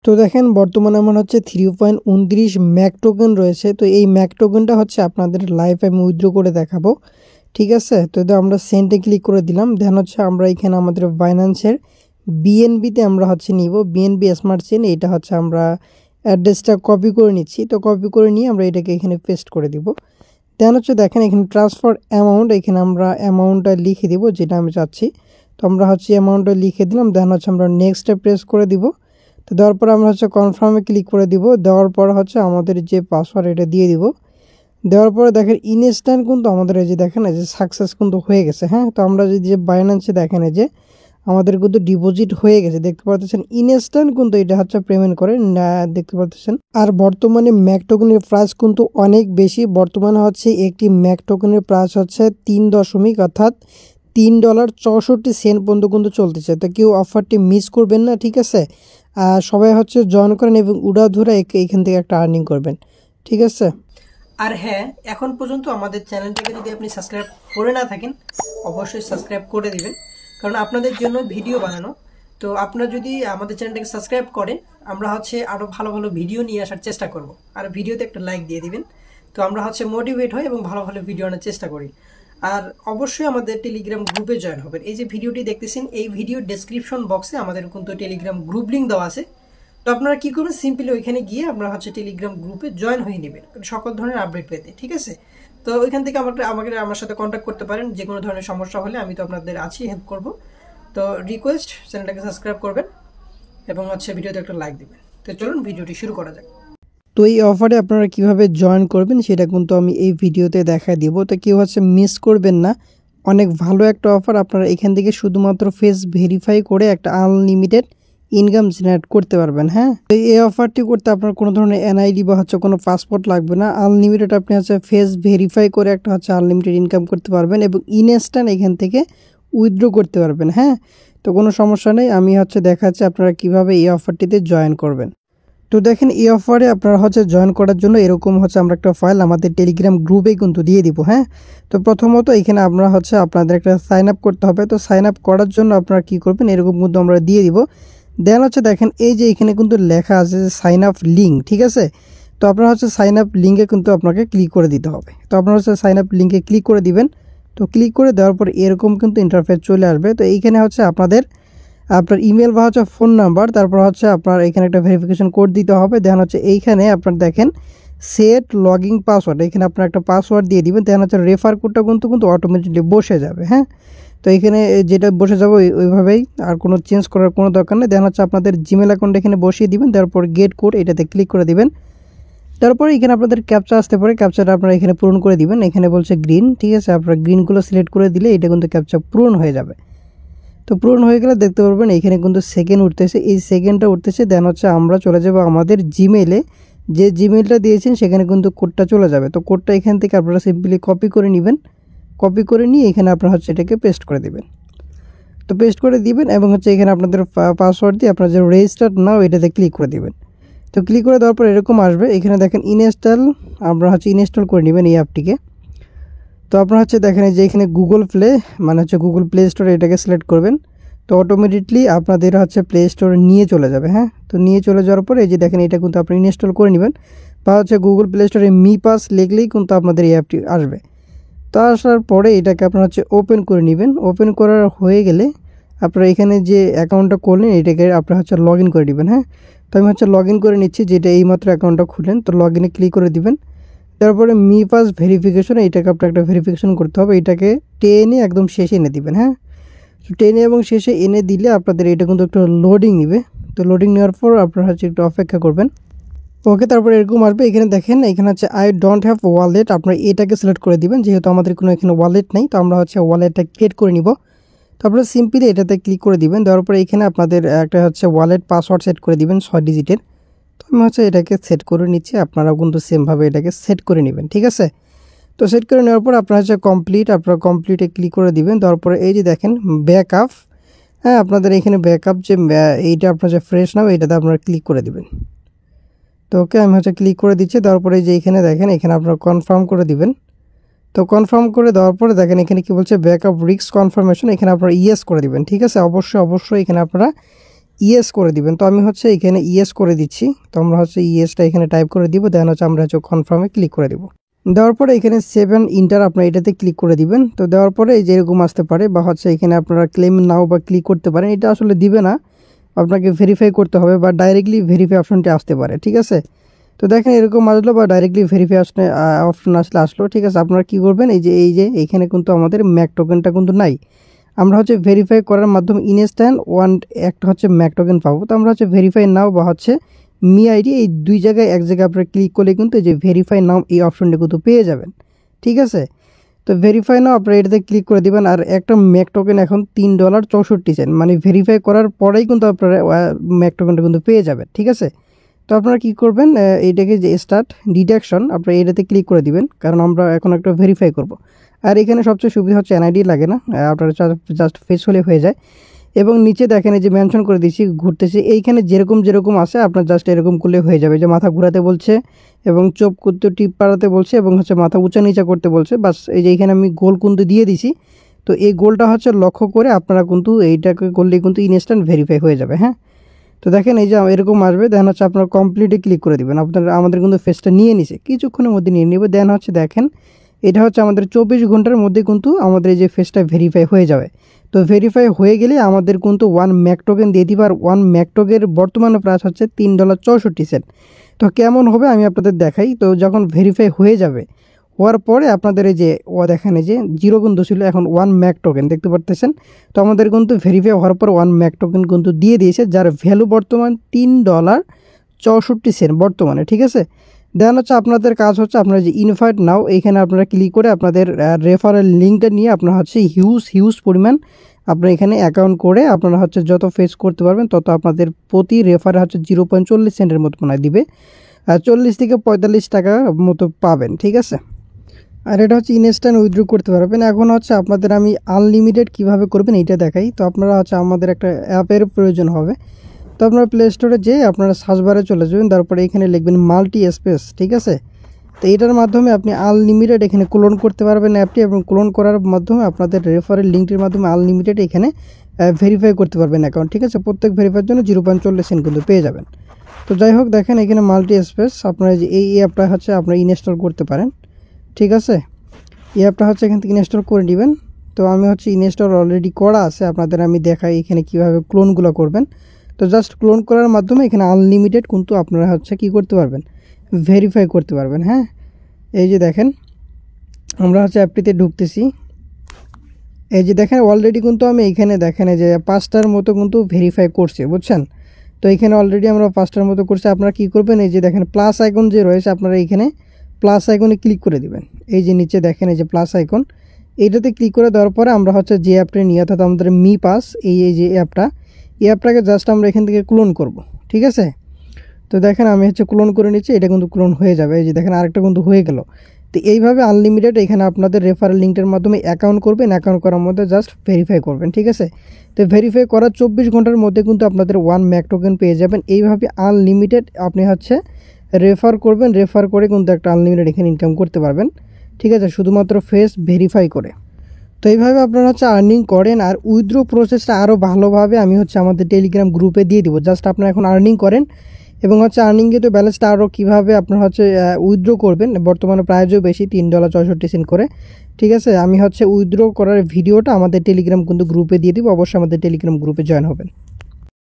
তো দেখেন বর্তমানে আমার হচ্ছে 3.29 ম্যাক টোকেন রয়েছে। তো এই ম্যাক টোকেনটা হচ্ছে আপনাদের লাইভ আমি উইথড্র করে দেখাবো। ঠিক আছে, তো আমরা সেন্টে ক্লিক করে দিলাম। দেন হচ্ছে আমরা এখানে আমাদের বাইন্যান্সের বিএনবিতে আমরা হচ্ছে নিব, বিএনবি স্মার্ট চেইন। এটা হচ্ছে আমরা অ্যাড্রেসটা কপি করে নিচ্ছি। তো কপি করে নিয়ে আমরা এটাকে এখানে পেস্ট করে দিব। দেন হচ্ছে দেখেন এখানে ট্রান্সফার অ্যামাউন্ট, এখানে আমরা অ্যামাউন্টটা লিখে দিব যেটা আমি চাচ্ছি। তো আমরা হচ্ছে অ্যামাউন্টটা লিখে দিলাম। দেন হচ্ছে আমরা নেক্সটে প্রেস করে দিব। তো দেওয়ার পর আমরা হচ্ছে কনফার্মে ক্লিক করে দিব। দেওয়ার পর হচ্ছে আমাদের যে পাসওয়ার্ড এটা দিয়ে দিব। দেওয়ার পরে দেখেন ইনস্ট্যান্ট কিন্তু আমাদের এই যে দেখেন এই যে সাকসেস কিন্তু হয়ে গেছে। হ্যাঁ, তো আমরা যদি যে বাইন্যান্সে দেখেন এই যে আমাদের কিন্তু ডিপোজিট হয়ে গেছে, দেখতে পাচ্ছেন ইনস্ট্যান্ট কিন্তু এটা হচ্ছে পেমেন্ট করে না, দেখতে পাচ্ছেন। আর বর্তমানে ম্যাক টোকেনের প্রাইস কিন্তু অনেক বেশি। বর্তমানে হচ্ছে একটি ম্যাক টোকেনের প্রাইস হচ্ছে 3 অর্থাৎ $3.64 পর্যন্ত কিন্তু চলতেছে। তো কেউ অফারটি মিস করবেন না, ঠিক আছে। সবাই হচ্ছে জয়েন করেন এবং উড়াধুরা এইখান থেকে একটা আর্নিং করবেন, ঠিক আছে। আর হ্যাঁ, এখন পর্যন্ত আমাদের চ্যানেলটাকে যদি আপনি সাবস্ক্রাইব করে না থাকেন অবশ্যই সাবস্ক্রাইব করে দিবেন, কারণ আপনাদের জন্য ভিডিও বানানো। তো আপনারা যদি আমাদের চ্যানেলটাকে সাবস্ক্রাইব করেন আমরা হচ্ছে আরও ভালো ভালো ভিডিও নিয়ে আসার চেষ্টা করব। আর ভিডিওতে একটা লাইক দিয়ে দিবেন, তো আমরা হচ্ছে মোটিভেট হই এবং ভালো ভালো ভিডিও আনার চেষ্টা করি। আর অবশ্যই আমাদের টেলিগ্রাম গ্রুপে জয়েন হবেন। এই যে ভিডিওটি দেখতেছেন এই ভিডিও ডেসক্রিপশন বক্সে আমাদের কিন্তু টেলিগ্রাম গ্রুপ লিঙ্ক দেওয়া আছে। তো আপনারা কি করবেন, সিম্পলি ওইখানে গিয়ে আপনারা হচ্ছে টেলিগ্রাম গ্রুপে জয়েন হয়ে নেবেন সকল ধরনের আপডেট পেতে, ঠিক আছে। তো ওইখান থেকে আমার সাথে কন্ট্যাক্ট করতে পারেন যে কোনো ধরনের সমস্যা হলে, আমি তো আপনাদের আছি, হেল্প করব। তো রিকোয়েস্ট চ্যানেলটাকে সাবস্ক্রাইব করবেন এবং হচ্ছে ভিডিওতে একটা লাইক দিবেন। তো চলুন ভিডিওটি শুরু করা যাক। তো এই অফারে আপনারা কিভাবে জয়েন করবেন সেটা কিন্তু আমি এই ভিডিওতে দেখাই দিব। তো কেউ হচ্ছে মিস করবেন না, অনেক ভালো একটা অফার। আপনারা এখান থেকে শুধুমাত্র ফেস ভেরিফাই করে একটা আনলিমিটেড ইনকাম জেনারেট করতে পারবেন। হ্যাঁ, তো এই অফারটি করতে আপনার কোনো ধরনের এনআইডি বা হচ্ছে কোনো পাসপোর্ট লাগবে না। আনলিমিটেড আপনি হচ্ছে ফেস ভেরিফাই করে একটা হচ্ছে আনলিমিটেড ইনকাম করতে পারবেন এবং ইনস্ট্যান্ট এখান থেকে উইথড্র করতে পারবেন। হ্যাঁ, তো কোনো সমস্যা নেই, আমি হচ্ছে দেখাচ্ছি আপনারা কিভাবে এই অফারটিতে জয়েন করবেন। তো দেখেন এই অফারে আপনারা হচ্ছে জয়েন করার জন্য এরকম হচ্ছে আমরা একটা ফাইল আমাদের টেলিগ্রাম গ্রুপে কিন্তু দিয়ে দিব। হ্যাঁ, তো প্রথমত এখানে আমরা হচ্ছে আপনাদের একটা সাইন আপ করতে হবে। তো সাইন আপ করার জন্য আপনারা কি করবেন, এরকম কিন্তু আমরা দিয়ে দিব। দেন হচ্ছে দেখেন এই যে এখানে কিন্তু লেখা আছে সাইন আপ লিঙ্ক, ঠিক আছে। তো আপনারা হচ্ছে সাইন আপ লিঙ্কে কিন্তু আপনাকে ক্লিক করে দিতে হবে। তো আপনারা হচ্ছে সাইন আপ লিঙ্কে ক্লিক করে দিবেন। তো ক্লিক করে দেওয়ার পর এরকম কিন্তু ইন্টারফেস চলে আসবে। তো এইখানে হচ্ছে আপনার ইমেল বা হচ্ছে ফোন নাম্বার, তারপর হচ্ছে আপনার এখানে একটা ভেরিফিকেশন কোড দিতে হবে। দেন হচ্ছে এইখানে আপনার দেখেন সেট লগইন পাসওয়ার্ড, এখানে আপনার একটা পাসওয়ার্ড দিয়ে দিবেন। দেন হচ্ছে রেফার কোডটা কিন্তু অটোমেটিকলি বসে যাবে। হ্যাঁ, তো এখানে যেটা বসে যাবে ওইভাবেই, আর কোনো চেঞ্জ করার কোনো দরকার নেই। দেন হচ্ছে আপনাদের জিমেল অ্যাকাউন্ট এখানে বসিয়ে দিবেন। তারপর গেট কোড এটাতে ক্লিক করে দিবেন। তারপরে এখানে আপনাদের ক্যাপচা আসতে পারে, ক্যাপচাটা আপনারা এখানে পূরণ করে দিবেন। এখানে বলছে গ্রিন, ঠিক আছে, আপনারা গ্রিনগুলো সিলেক্ট করে দিলে এটা কিন্তু ক্যাপচা পূরণ হয়ে যাবে। তো পূরণ হয়ে গেলে দেখতে পারবেন এখানে কিন্তু সেকেন্ড উঠতেছে, এই সেকেন্ডটা উঠতেছে। দেন হচ্ছে আমরা চলে যাব আমাদের জিমেলে, যে জিমেলটা দিয়েছেন সেখানে কিন্তু কোডটা চলে যাবে। তো কোডটা এখান থেকে আপনারা সিম্পলি কপি করে নেবেন। কপি করে নিয়ে এখানে আপনারা হচ্ছে এটাকে পেস্ট করে দেবেন। তো পেস্ট করে দিবেন এবং হচ্ছে এখানে আপনাদের পাসওয়ার্ড দিয়ে আপনারা যে রেজিস্টার্ড নাও এটাতে ক্লিক করে দিবেন। তো ক্লিক করে দেওয়ার পর এরকম আসবে, এখানে দেখেন ইনস্টল, আপনারা হচ্ছে ইনস্টল করে নেবেন এই অ্যাপটিকে। তো আপনারা হচ্ছে দেখেন যে এখানে গুগল প্লে মানে হচ্ছে গুগল প্লে স্টোর, এটাকে সিলেক্ট করবেন। তো অটোমেটিকলি আপনাদের হচ্ছে প্লে স্টোরে নিয়ে চলে যাবে। হ্যাঁ, তো নিয়ে চলে যাওয়ার পরে এই যে দেখেন এটা কিন্তু আপনি ইনস্টল করে নেবেন, বা হচ্ছে গুগল প্লে স্টোরে মি পাস লিখলেই কিন্তু আপনাদের এই অ্যাপটি আসবে। তো আসার পরে এটাকে আপনারা হচ্ছে ওপেন করে নেবেন। ওপেন করার হয়ে গেলে আপনারা এখানে যে অ্যাকাউন্টটা করলেন এটাকে আপনারা হচ্ছে লগ ইন করে নেবেন। হ্যাঁ, তো আমি হচ্ছে লগ ইন করে নিচ্ছি, যেটা এইমাত্র অ্যাকাউন্টটা খুললেন। তো লগ ইনে ক্লিক করে দিবেন। তারপরে মি পাস ভেরিফিকেশন, এটাকে আপনার একটা ভেরিফিকেশন করতে হবে, এটাকে টেনে একদম শেষে এনে দিবেন। হ্যাঁ, তো টেনে এবং শেষে এনে দিলে আপনাদের এটা কিন্তু একটু লোডিং নেবে। তো লোডিং নেওয়ার পর আপনারা হচ্ছে একটু অপেক্ষা করবেন। ওকে, তারপরে এরকম আসবে। এখানে দেখেন এখানে হচ্ছে আই ডোন্ট হ্যাভ ওয়ালেট, আপনারা এটাকে সিলেক্ট করে দিবেন। যেহেতু আমাদের কোনো এখানে ওয়ালেট নেই, তো আমরা হচ্ছে ওয়ালেটটা ক্রিয়েট করে নিব। তারপরে সিম্পলি এটাতে ক্লিক করে দিবেন। দেওয়ার পরে এখানে আপনাদের একটা হচ্ছে ওয়ালেট পাসওয়ার্ড সেট করে দিবেন 6 ডিজিটের। তো আমি হচ্ছে এটাকে সেট করে নিচ্ছি, আপনারাও কিন্তু সেমভাবে এটাকে সেট করে নেবেন, ঠিক আছে। তো সেট করে নেওয়ার পর আপনারা হচ্ছে কমপ্লিট, আপনারা কমপ্লিটে ক্লিক করে দিবেন। তারপরে এই যে দেখেন ব্যাকআপ, হ্যাঁ, আপনাদের এখানে ব্যাকআপ যে এইটা আপনার যে ফ্রেশ নাও এটাতে আপনারা ক্লিক করে দিবেন। তো ওকে, আমি হচ্ছে ক্লিক করে দিচ্ছি। তারপরে যে এখানে দেখেন এখানে আপনারা কনফার্ম করে দিবেন। তো কনফার্ম করে দেওয়ার পরে দেখেন এখানে কি বলছে ব্যাকআপ রিস্ক কনফার্মেশন, এখানে আপনারা ইয়েস করে দিবেন, ঠিক আছে। অবশ্যই এখানে আপনারা ইয়েস করে দিবেন। তো আমি হচ্ছে এখানে ইয়েস করে দিচ্ছি। তো আমরা হচ্ছে ইয়েসটা এখানে টাইপ করে দিব, দেন হচ্ছে আমরা হচ্ছে কনফার্মে ক্লিক করে দিব। দেওয়ার পরে এখানে 7 ইন্টার আপনারা এটাতে ক্লিক করে দিবেন। তো দেওয়ার পরে এই যে এরকম আসতে পারে, বা হচ্ছে এখানে আপনারা ক্লেম নাও বা ক্লিক করতে পারেন। এটা আসলে দিবে না, আপনাকে ভেরিফাই করতে হবে, বা ডাইরেক্টলি ভেরিফাই অপশনটি আসতে পারে, ঠিক আছে। তো দেখেন এরকম আসলো, বা ডাইরেক্টলি ভেরিফাই অপশন আসলো, ঠিক আছে। আপনারা কি করবেন, এই যে এইখানে কিন্তু আমাদের ম্যাক টোকেনটা কিন্তু নাই। আমরা হচ্ছে ভেরিফাই করার মাধ্যমে ইনস্ট্যান্ট একটা হচ্ছে ম্যাক টোকেন পাবো। তো আমরা হচ্ছে ভেরিফাই নাও বা হচ্ছে মি আইডি, এই দুই জায়গায় এক জায়গায় আপনারা ক্লিক করলে কিন্তু এই যে ভেরিফাই নাও এই অপশনটা কিন্তু পেয়ে যাবেন, ঠিক আছে। তো ভেরিফাই নাও আপনারা এটাতে ক্লিক করে দিবেন। আর একটা ম্যাক টোকেন এখন $3.64, মানে ভেরিফাই করার পরেই কিন্তু আপনারা ম্যাক টোকেনটা কিন্তু পেয়ে যাবেন, ঠিক আছে। তো আপনারা কী করবেন, এইটাকে যে স্টার্ট ডিডাকশন আপনারা এটাতে ক্লিক করে দিবেন, কারণ আমরা এখন একটা ভেরিফাই করব। আর এখানে সবচেয়ে সুবিধা হচ্ছে এনআইডি লাগে না, আপনারা জাস্ট ফেস হলে হয়ে যায়। এবং নিচে দেখেন এই যে মেনশন করে দিচ্ছি ঘুরতেছি, এইখানে যেরকম আছে আপনার জাস্ট এরকম করলে হয়ে যাবে। যে মাথা ঘোরাতে বলছে এবং চোখ করতে টিপ পাড়াতে বলছে এবং হচ্ছে মাথা উঁচা নিচা করতে বলছে, বাস এই যে এইখানে আমি গোল কিন্তু দিয়ে দিছি। তো এই গোলটা হচ্ছে লক্ষ্য করে আপনারা কিন্তু এইটাকে করলেই কিন্তু ইনস্ট্যান্ট ভেরিফাই হয়ে যাবে, হ্যাঁ। তো দেখেন এই যে এরকম আসবে, দেন হচ্ছে আপনারা কমপ্লিটে ক্লিক করে দেবেন। আমাদের কিন্তু ফেসটা নিয়ে নিছে, কিছুক্ষণের মধ্যে নিয়ে নেবে। দেন হচ্ছে দেখেন এটা হচ্ছে আমাদের 24 ঘন্টার মধ্যে কিন্তু আমাদের এই যে ফেসটা ভেরিফাই হয়ে যাবে। তো ভেরিফাই হয়ে গেলে আমাদের কিন্তু 1 ম্যাক টোকেন দিয়ে দিবে। আর 1 ম্যাক টোকেনের বর্তমানে প্রাইস হচ্ছে $3.64। তো কেমন হবে আমি আপনাদের দেখাই। তো যখন ভেরিফাই হয়ে যাবে, হওয়ার পরে আপনাদের এই যে দেখেন এই যে 0 কিন্তু ছিল, এখন 1 ম্যাক টোকেন দেখতে পারতেছেন। তো আমাদের কিন্তু ভেরিফাই হওয়ার পর 1 ম্যাক টোকেন কিন্তু দিয়ে দিয়েছে, যার ভ্যালু বর্তমান $3.64 বর্তমানে, ঠিক আছে। দেন হচ্ছে আপনাদের কাজ হচ্ছে আপনারা যে ইনভাইট নাও এইখানে আপনারা ক্লিক করে আপনাদের রেফারেল লিঙ্কটা নিয়ে আপনারা হচ্ছে হিউজ পরিমাণ আপনারা এখানে অ্যাকাউন্ট করে আপনারা হচ্ছে যত ফেস করতে পারবেন তত আপনাদের প্রতি রেফারে হচ্ছে 0.40 সেন্টের মতো মনে দিবে, 40 থেকে 45 টাকা মতো পাবেন, ঠিক আছে। আর এটা হচ্ছে ইনস্ট্যান্ট উইথড্র করতে পারবেন। এখন হচ্ছে আপনাদের আমি আনলিমিটেড কিভাবে করবেন এইটা দেখাই। তো আপনারা হচ্ছে আমাদের একটা অ্যাপের প্রয়োজন হবে। তো আপনারা প্লে স্টোরে যেয়ে আপনারা সার্চ বারে চলে যাবেন, তারপরে এখানে লিখবেন মাল্টি স্পেস, ঠিক আছে। তো এটার মাধ্যমে আপনি আনলিমিটেড এখানে ক্লোন করতে পারবেন অ্যাপটি, এবং ক্লোন করার মাধ্যমে আপনাদের রেফারেল লিঙ্কটির মাধ্যমে আনলিমিটেড এখানে ভেরিফাই করতে পারবেন অ্যাকাউন্ট, ঠিক আছে। প্রত্যেক ভেরিফাইয়ের জন্য 0.40 সেন্ট কিন্তু পেয়ে যাবেন। তো যাই হোক দেখেন এখানে মাল্টি স্পেস আপনারা যে এই অ্যাপটা হচ্ছে আপনারা ইনস্টল করতে পারেন, ঠিক আছে। এই অ্যাপটা হচ্ছে এখান থেকে ইনস্টল করে নেবেন। তো আমি হচ্ছে ইনস্টল অলরেডি করা আছে, আপনাদের আমি দেখাই এখানে কীভাবে ক্লোনগুলো করবেন। তো জাস্ট ক্লোন করার মাধ্যমে এখানে আনলিমিটেড কিন্তু আপনারা হচ্ছে কী করতে পারবেন, ভেরিফাই করতে পারবেন, হ্যাঁ। এই যে দেখেন আমরা হচ্ছে অ্যাপটিতে ঢুকতেছি। এই যে দেখেন অলরেডি কিন্তু আমি এইখানে দেখেন এই যে 5টার মতো কিন্তু ভেরিফাই করছি, বুঝছেন। তো এইখানে অলরেডি আমরা 5টার মতো করছি। আপনারা কী করবেন, এই যে দেখেন প্লাস আইকন যে রয়েছে আপনারা এইখানে প্লাস আইকনে ক্লিক করে দিবেন। এই যে নিচে দেখেন এই যে প্লাস আইকন, এইটাতে ক্লিক করে দেওয়ার পরে আমরা হচ্ছে যে অ্যাপটা নিয়ে অর্থাৎ আমাদের মি পাস এই যে অ্যাপটা, এই অ্যাপটাকে জাস্ট আমরা এখান থেকে ক্লোন করব, ঠিক আছে। তো দেখেন আমি হচ্ছে ক্লোন করে নিচ্ছি, এটা কিন্তু ক্লোন হয়ে যাবে। এই যে দেখেন আরেকটা কিন্তু হয়ে গেল। তো এইভাবে আনলিমিটেড এখানে আপনাদের রেফারেল লিঙ্কের মাধ্যমে অ্যাকাউন্ট করবেন, অ্যাকাউন্ট করার মধ্যে জাস্ট ভেরিফাই করবেন, ঠিক আছে। তো ভেরিফাই করার 24 ঘন্টার মধ্যে কিন্তু আপনাদের 1 ম্যাক টোকেন পেয়ে যাবেন। এইভাবে আনলিমিটেড আপনি হচ্ছে রেফার করবেন, রেফার করে কিন্তু একটা আনলিমিটেড এখানে ইনকাম করতে পারবেন, ঠিক আছে, শুধুমাত্র ফেস ভেরিফাই করে। তো এইভাবে আপনারা হচ্ছে আর্নিং করেন। আর উইথড্র প্রসেসটা আরও ভালোভাবে আমি হচ্ছে আমাদের টেলিগ্রাম গ্রুপে দিয়ে দিব। জাস্ট আপনারা এখন আর্নিং করেন এবং হচ্ছে আর্নিংয়ে তো ব্যালেন্সটা আরও কীভাবে আপনারা হচ্ছে উইথড্র করবেন, বর্তমানে প্রাইজও বেশি $3.64 করে, ঠিক আছে। আমি হচ্ছে উইথড্র করার ভিডিওটা আমাদের টেলিগ্রাম কিন্তু গ্রুপে দিয়ে দিব, অবশ্যই আমাদের টেলিগ্রাম গ্রুপে জয়েন হবেন।